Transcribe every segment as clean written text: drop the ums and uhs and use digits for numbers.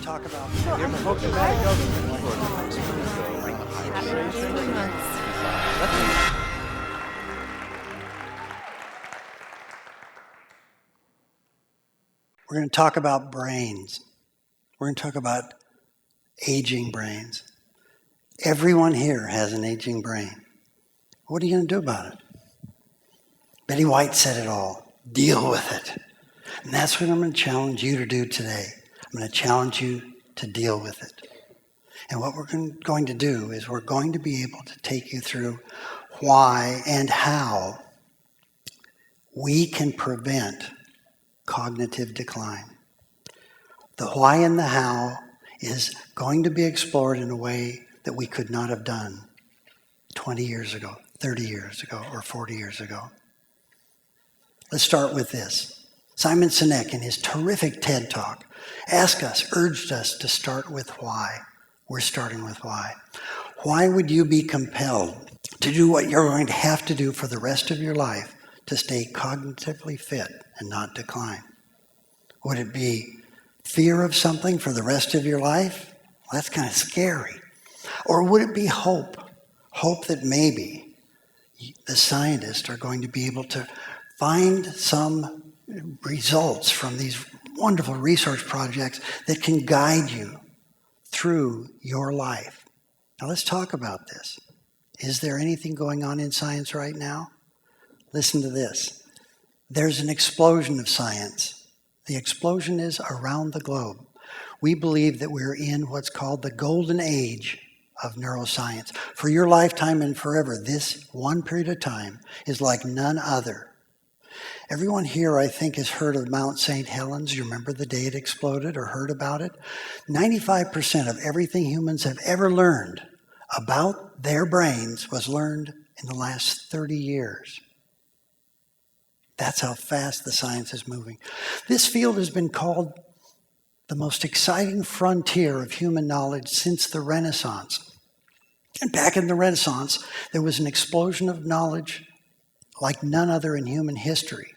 talk about. We're going to talk about brains. We're going to talk about aging brains. Everyone here has an aging brain. What are you going to do about it? Betty White said it all. Deal with it. And that's what I'm going to challenge you to do today. I'm going to challenge you to deal with it. And what we're going to do is we're going to be able to take you through why and how we can prevent cognitive decline. The why and the how is going to be explored in a way that we could not have done 20 years ago, 30 years ago, or 40 years ago. Let's start with this. Simon Sinek, in his terrific TED Talk, urged us to start with why. We're starting with why. Why would you be compelled to do what you're going to have to do for the rest of your life to stay cognitively fit and not decline? Would it be fear of something for the rest of your life? Well, that's kind of scary. Or would it be hope? Hope that maybe the scientists are going to be able to find some results from these wonderful research projects that can guide you through your life. Now let's talk about this. Is there anything going on in science right now? Listen to this. There's an explosion of science. The explosion is around the globe. We believe that we're in what's called the golden age of neuroscience. For your lifetime and forever, this one period of time is like none other. Everyone here, I think, has heard of Mount St. Helens. You remember the day it exploded or heard about it? 95% of everything humans have ever learned about their brains was learned in the last 30 years. That's how fast the science is moving. This field has been called the most exciting frontier of human knowledge since the Renaissance. And back in the Renaissance, there was an explosion of knowledge like none other in human history.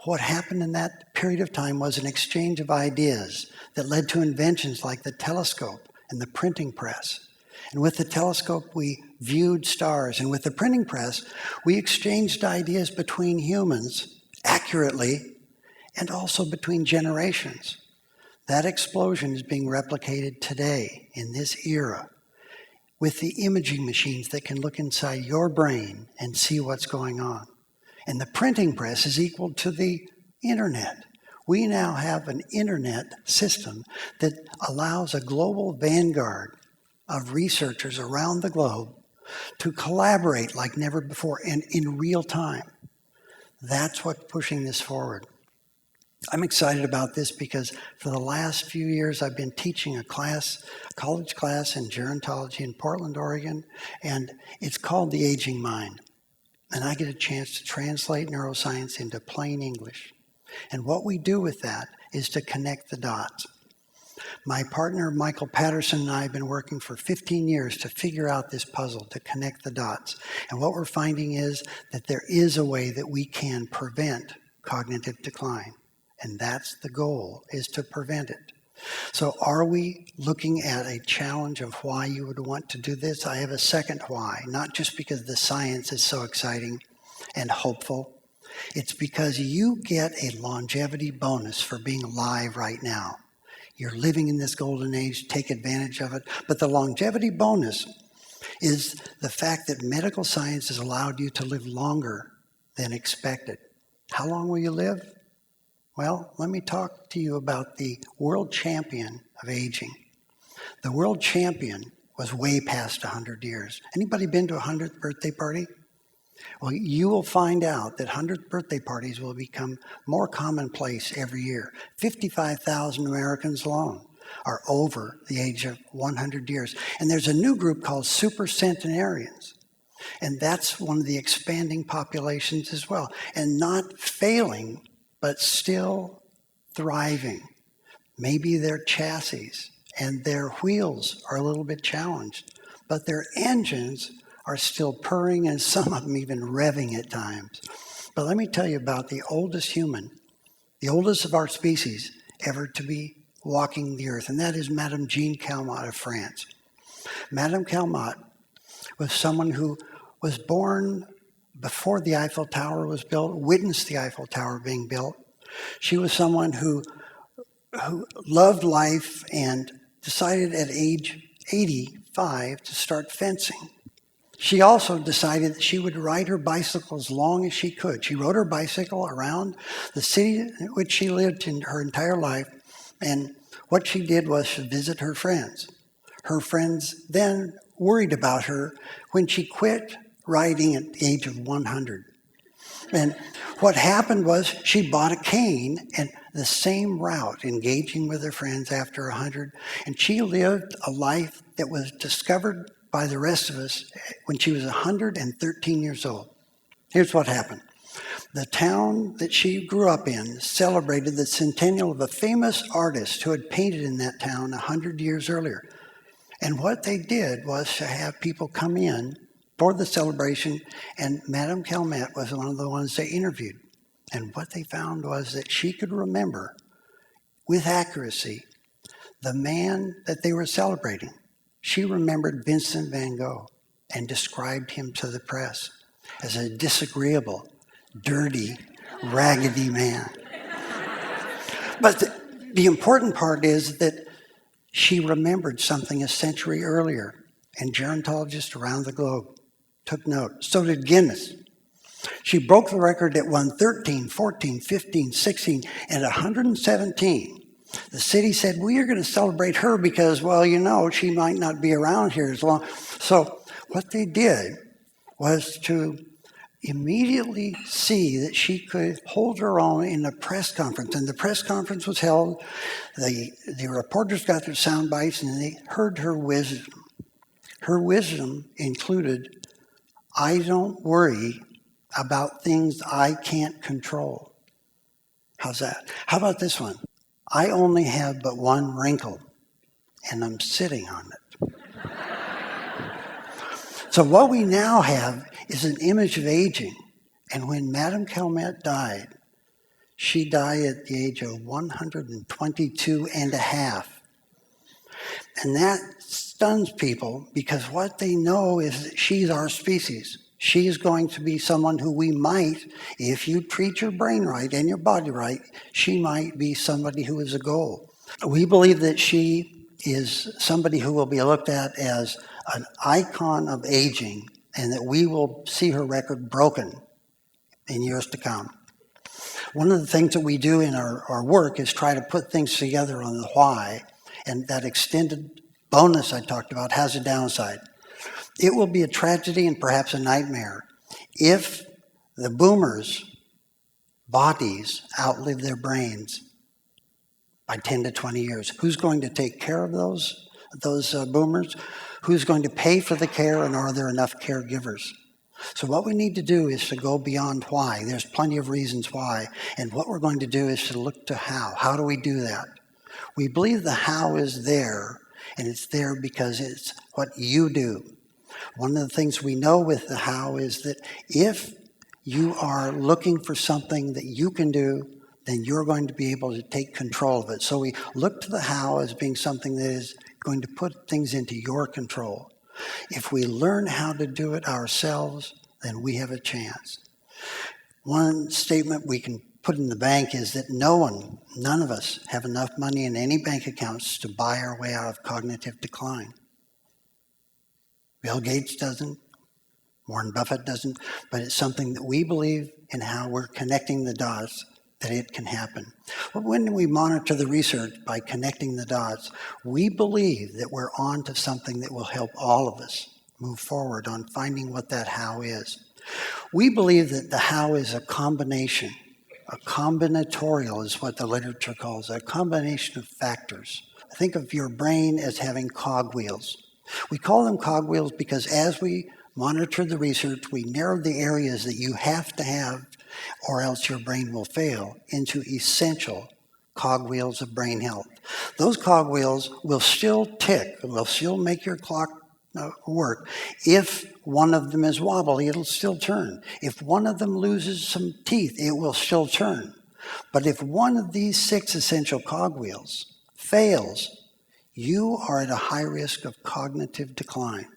What happened in that period of time was an exchange of ideas that led to inventions like the telescope and the printing press. And with the telescope, we viewed stars. And with the printing press, we exchanged ideas between humans accurately and also between generations. That explosion is being replicated today in this era with the imaging machines that can look inside your brain and see what's going on. And the printing press is equal to the internet. We now have an internet system that allows a global vanguard of researchers around the globe to collaborate like never before and in real time. That's what's pushing this forward. I'm excited about this because for the last few years I've been teaching a college class in gerontology in Portland, Oregon, and it's called The Aging Mind. And I get a chance to translate neuroscience into plain English. And what we do with that is to connect the dots. My partner, Michael Patterson, and I have been working for 15 years to figure out this puzzle, to connect the dots. And what we're finding is that there is a way that we can prevent cognitive decline. And that's the goal, is to prevent it. So are we looking at a challenge of why you would want to do this? I have a second why, not just because the science is so exciting and hopeful. It's because you get a longevity bonus for being alive right now. You're living in this golden age, take advantage of it. But the longevity bonus is the fact that medical science has allowed you to live longer than expected. How long will you live? Well, let me talk to you about the world champion of aging. The world champion was way past 100 years. Anybody been to a 100th birthday party? Well, you will find out that 100th birthday parties will become more commonplace every year. 55,000 Americans alone are over the age of 100 years. And there's a new group called super centenarians. And that's one of the expanding populations as well. And not failing, but still thriving. Maybe their chassis and their wheels are a little bit challenged, but their engines are still purring and some of them even revving at times. But let me tell you about the oldest human, the oldest of our species ever to be walking the earth, and that is Madame Jeanne Calment of France. Madame Calment was someone who was born before the Eiffel Tower was built, witnessed the Eiffel Tower being built. She was someone who loved life and decided at age 85 to start fencing. She also decided that she would ride her bicycle as long as she could. She rode her bicycle around the city in which she lived in her entire life, and what she did was to visit her friends. Her friends then worried about her when she quit riding at the age of 100. And what happened was she bought a cane and the same route, engaging with her friends after 100, and she lived a life that was discovered by the rest of us when she was 113 years old. Here's what happened. The town that she grew up in celebrated the centennial of a famous artist who had painted in that town 100 years earlier. And what they did was to have people come in for the celebration, and Madame Calment was one of the ones they interviewed. And what they found was that she could remember with accuracy the man that they were celebrating. She remembered Vincent van Gogh and described him to the press as a disagreeable, dirty, raggedy man. But the important part is that she remembered something a century earlier, and gerontologists around the globe took note. So did Guinness. She broke the record at 113, 14, 15, 16, and 117. The city said, we are going to celebrate her because, well, you know, she might not be around here as long. So what they did was to immediately see that she could hold her own in a press conference. And the press conference was held. The reporters got their sound bites and they heard her wisdom. Her wisdom included, I don't worry about things I can't control. How's that? How about this one? I only have but one wrinkle, and I'm sitting on it. So what we now have is an image of aging. And when Madame Calment died, she died at the age of 122 and a half. And that stuns people because what they know is that she's our species. She is going to be someone who we might, if you treat your brain right and your body right, she might be somebody who is a goal. We believe that she is somebody who will be looked at as an icon of aging and that we will see her record broken in years to come. One of the things that we do in our work is try to put things together on the why, and that extended bonus I talked about has a downside. It will be a tragedy and perhaps a nightmare if the boomers' bodies outlive their brains by 10 to 20 years. Who's going to take care of those boomers? Who's going to pay for the care, and are there enough caregivers? So what we need to do is to go beyond why. There's plenty of reasons why. And what we're going to do is to look to how. How do we do that? We believe the how is there, and it's there because it's what you do. One of the things we know with the how is that if you are looking for something that you can do, then you're going to be able to take control of it. So we look to the how as being something that is going to put things into your control. If we learn how to do it ourselves, then we have a chance. One statement we can put in the bank is that none of us have enough money in any bank accounts to buy our way out of cognitive decline. Bill Gates doesn't, Warren Buffett doesn't, but it's something that we believe in how we're connecting the dots that it can happen. But when we monitor the research by connecting the dots, we believe that we're on to something that will help all of us move forward on finding what that how is. We believe that the how is a combination. A combinatorial is what the literature calls it, a combination of factors. Think of your brain as having cogwheels. We call them cogwheels because as we monitor the research, we narrow the areas that you have to have or else your brain will fail into essential cogwheels of brain health. Those cogwheels will still tick, will still make your clock work. If one of them is wobbly, it'll still turn. If one of them loses some teeth, it will still turn. But if one of these 6 essential cogwheels fails, you are at a high risk of cognitive decline.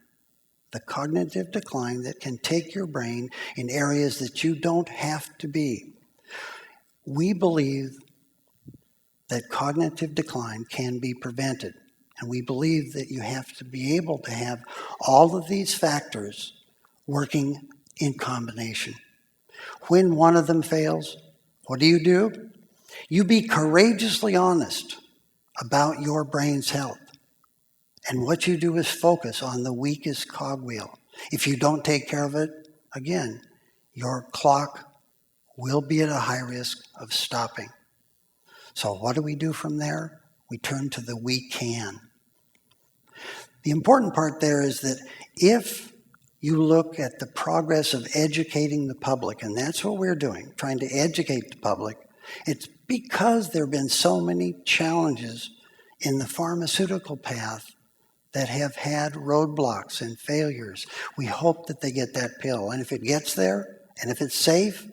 The cognitive decline that can take your brain in areas that you don't have to be. We believe that cognitive decline can be prevented. And we believe that you have to be able to have all of these factors working in combination. When one of them fails, what do? You be courageously honest about your brain's health. And what you do is focus on the weakest cogwheel. If you don't take care of it, again, your clock will be at a high risk of stopping. So what do we do from there? We turn to the we can. The important part there is that if you look at the progress of educating the public, and that's what we're doing, trying to educate the public, it's because there have been so many challenges in the pharmaceutical path that have had roadblocks and failures. We hope that they get that pill. And if it gets there, and if it's safe,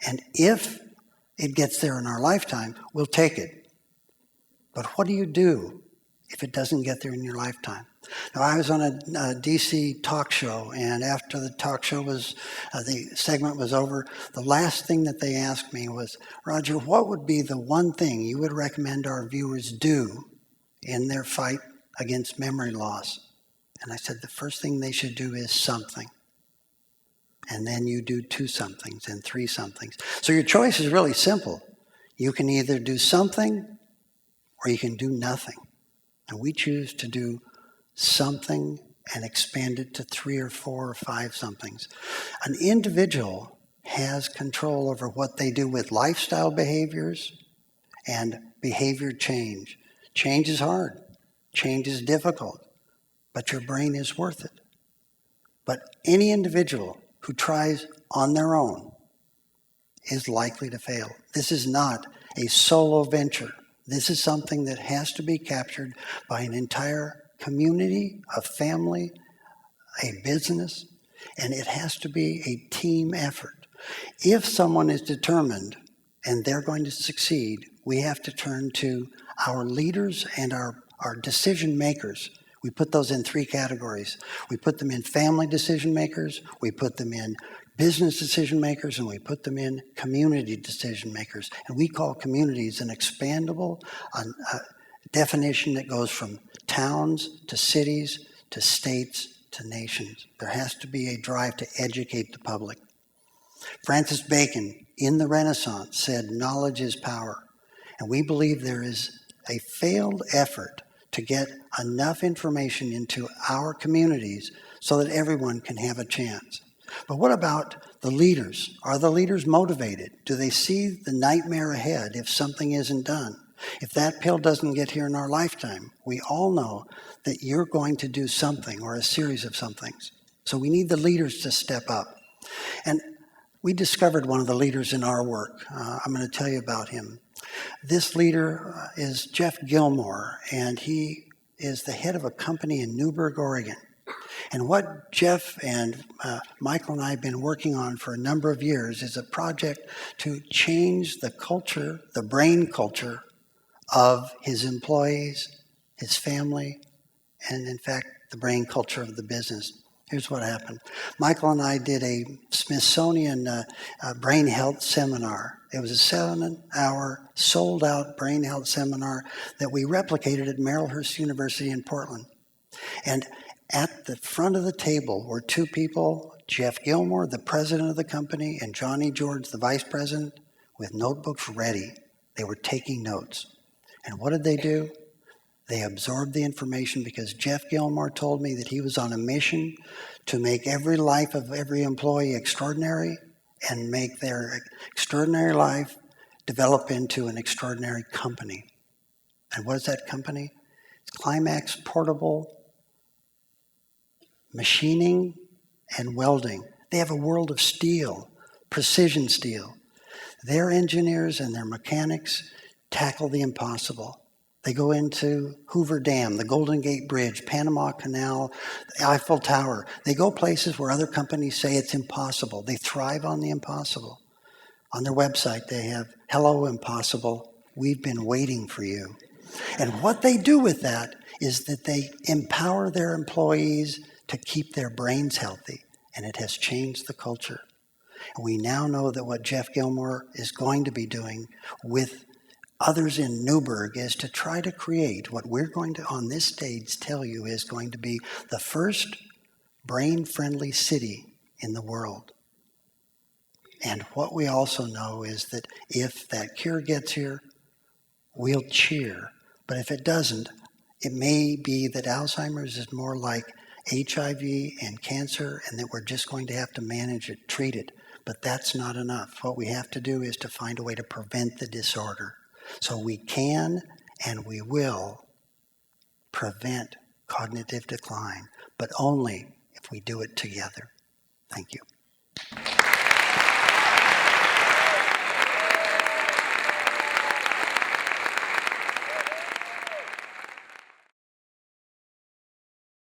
and if it gets there in our lifetime, we'll take it. But what do you do if it doesn't get there in your lifetime? Now, I was on a DC talk show, and after the talk show was, the segment was over, the last thing that they asked me was, Roger, what would be the one thing you would recommend our viewers do in their fight against memory loss? And I said, the first thing they should do is something. And then you do 2 somethings and 3 somethings. So your choice is really simple. You can either do something or you can do nothing. And we choose to do something and expand it to 3 or 4 or 5 somethings. An individual has control over what they do with lifestyle behaviors and behavior change. Change is hard. Change is difficult. But your brain is worth it. But any individual who tries on their own is likely to fail. This is not a solo venture. This is something that has to be captured by an entire community, a family, a business, and it has to be a team effort. If someone is determined and they're going to succeed, we have to turn to our leaders and our decision makers. We put those in 3 categories. We put them in family decision makers, we put them in business decision makers, and we put them in community decision makers. And we call communities an expandable definition that goes from towns to cities to states to nations. There has to be a drive to educate the public. Francis Bacon, in the Renaissance, said knowledge is power. And we believe there is a failed effort to get enough information into our communities so that everyone can have a chance. But what about the leaders? Are the leaders motivated? Do they see the nightmare ahead if something isn't done? If that pill doesn't get here in our lifetime, we all know that you're going to do something or a series of somethings. So we need the leaders to step up. And we discovered one of the leaders in our work. I'm going to tell you about him. This leader is Jeff Gilmore, and he is the head of a company in Newberg, Oregon. And what Jeff and Michael and I have been working on for a number of years is a project to change the culture, the brain culture of his employees, his family, and in fact, the brain culture of the business. Here's what happened. Michael and I did a Smithsonian brain health seminar. It was a 7-hour sold-out brain health seminar that we replicated at Marylhurst University in Portland. And at the front of the table were 2 people, Jeff Gilmore, the president of the company, and Johnny George, the vice president, with notebooks ready. They were taking notes. And what did they do? They absorbed the information because Jeff Gilmore told me that he was on a mission to make every life of every employee extraordinary and make their extraordinary life develop into an extraordinary company. And what is that company? It's Climax Portable Machining and Welding. They have a world of steel, precision steel. Their engineers and their mechanics tackle the impossible. They go into Hoover Dam, the Golden Gate Bridge, Panama Canal, the Eiffel Tower. They go places where other companies say it's impossible. They thrive on the impossible. On their website, they have, "Hello, impossible. We've been waiting for you." And what they do with that is that they empower their employees to keep their brains healthy, and it has changed the culture. We now know that what Jeff Gilmore is going to be doing with others in Newburgh is to try to create what we're going to, on this stage, tell you is going to be the first brain-friendly city in the world. And what we also know is that if that cure gets here, we'll cheer. But if it doesn't, it may be that Alzheimer's is more like HIV and cancer, and that we're just going to have to manage it, treat it. But that's not enough. What we have to do is to find a way to prevent the disorder. So we can and we will prevent cognitive decline, but only if we do it together. Thank you.